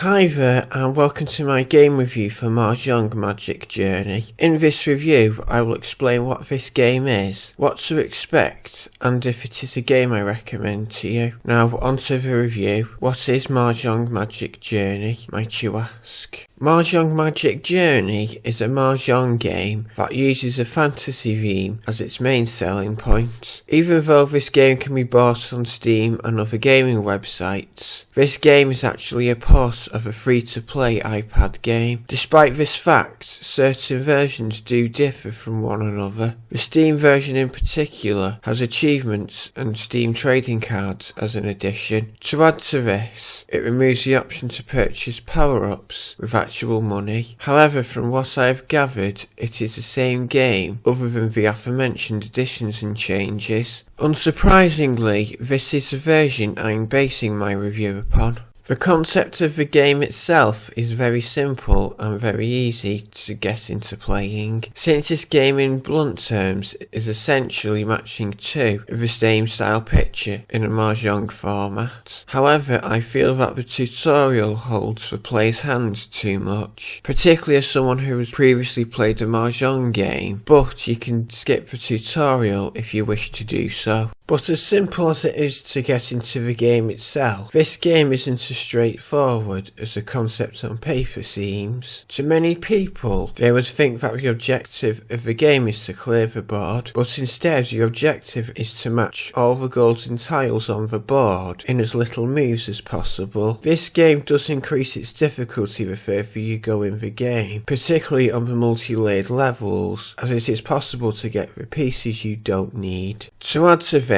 Hi there and welcome to my game review for Mahjong Magic Journey. In this review I will explain what this game is, what to expect and if it is a game I recommend to you. Now onto the review. What is Mahjong Magic Journey, might you ask? Mahjong Magic Journey is a Mahjong game that uses a fantasy theme as its main selling point. Even though this game can be bought on Steam and other gaming websites, this game is actually a port of a free-to-play iPad game. Despite this fact, certain versions do differ from one another. The Steam version in particular has achievements and Steam trading cards as an addition. To add to this, it removes the option to purchase power-ups with actual money. However, from what I have gathered, it is the same game other than the aforementioned additions and changes. Unsurprisingly, this is the version I am basing my review upon. The concept of the game itself is very simple and very easy to get into playing, since this game in blunt terms is essentially matching two of the same style picture in a Mahjong format. However, I feel that the tutorial holds the player's hands too much, particularly as someone who has previously played a Mahjong game, but you can skip the tutorial if you wish to do so. But as simple as it is to get into the game itself, this game isn't as straightforward as the concept on paper seems. To many people, they would think that the objective of the game is to clear the board, but instead the objective is to match all the golden tiles on the board in as little moves as possible. This game does increase its difficulty the further you go in the game, particularly on the multi-layered levels, as it is possible to get the pieces you don't need. To add to this,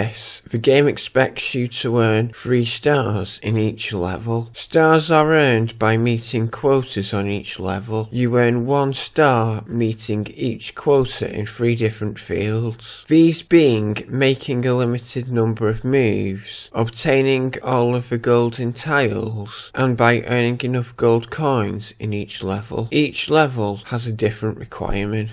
the game expects you to earn 3 stars in each level. Stars are earned by meeting quotas on each level. You earn 1 star meeting each quota in 3 different fields. These being making a limited number of moves, obtaining all of the golden tiles, and by earning enough gold coins in each level. Each level has a different requirement.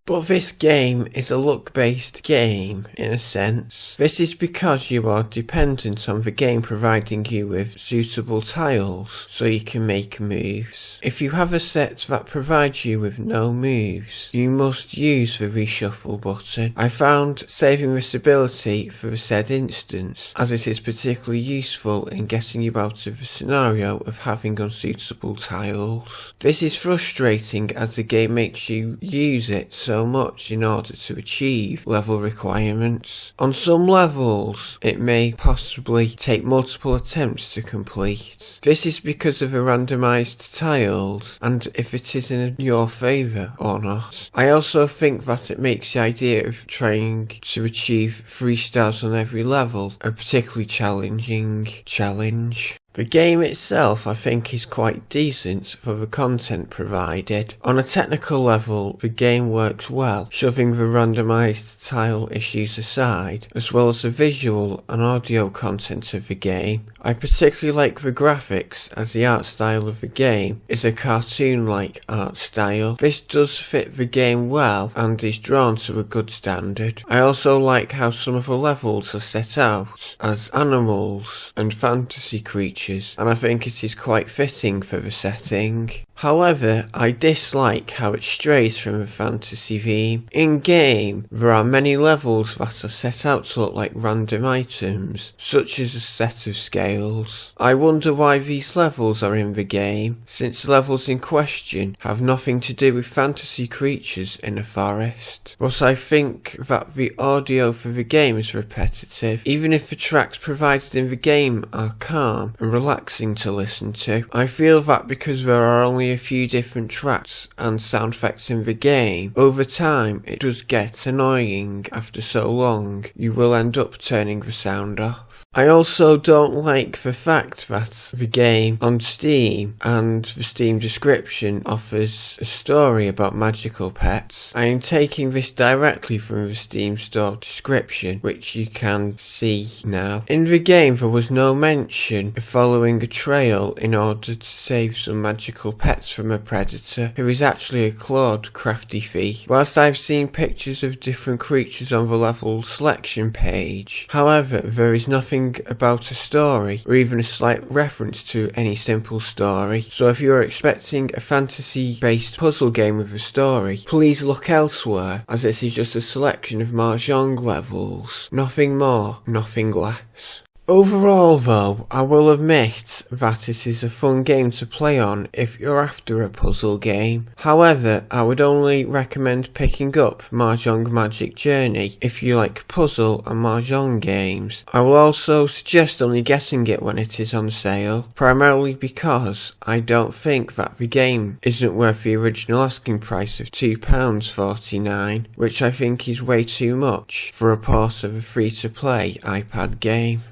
But this game is a luck-based game, in a sense. This is because you are dependent on the game providing you with suitable tiles, so you can make moves. If you have a set that provides you with no moves, you must use the reshuffle button. I found saving this ability for the said instance, as it is particularly useful in getting you out of the scenario of having unsuitable tiles. This is frustrating as the game makes you use it so much in order to achieve level requirements. On some levels, it may possibly take multiple attempts to complete. This is because of the randomised tiles and if it is in your favour or not. I also think that it makes the idea of trying to achieve 3 stars on every level a particularly challenging challenge. The game itself I think is quite decent for the content provided. On a technical level, the game works well, shoving the randomised tile issues aside, as well as the visual and audio content of the game. I particularly like the graphics, as the art style of the game is a cartoon-like art style. This does fit the game well and is drawn to a good standard. I also like how some of the levels are set out as animals and fantasy creatures, and I think it is quite fitting for the setting. However, I dislike how it strays from the fantasy theme. In game, there are many levels that are set out to look like random items, such as a set of scales. I wonder why these levels are in the game, since the levels in question have nothing to do with fantasy creatures in a forest. But I think that the audio for the game is repetitive, even if the tracks provided in the game are calm and relaxing to listen to. I feel that because there are only a few different tracks and sound effects in the game, over time it does get annoying. After so long, you will end up turning the sound off. I also don't like the fact that the game on Steam and the Steam description offers a story about magical pets. I am taking this directly from the Steam store description, which you can see now. In the game there was no mention of following a trail in order to save some magical pets from a predator, who is actually a clawed crafty thief. Whilst I've seen pictures of different creatures on the level selection page, however, there is nothing anything about a story, or even a slight reference to any simple story. So if you're expecting a fantasy-based puzzle game with a story, please look elsewhere, as this is just a selection of Mahjong levels. Nothing more, nothing less. Overall though, I will admit that it is a fun game to play on if you're after a puzzle game. However, I would only recommend picking up Mahjong Magic Journey if you like puzzle and Mahjong games. I will also suggest only getting it when it is on sale, primarily because I don't think that the game isn't worth the original asking price of £2.49, which I think is way too much for a part of a free-to-play iPad game.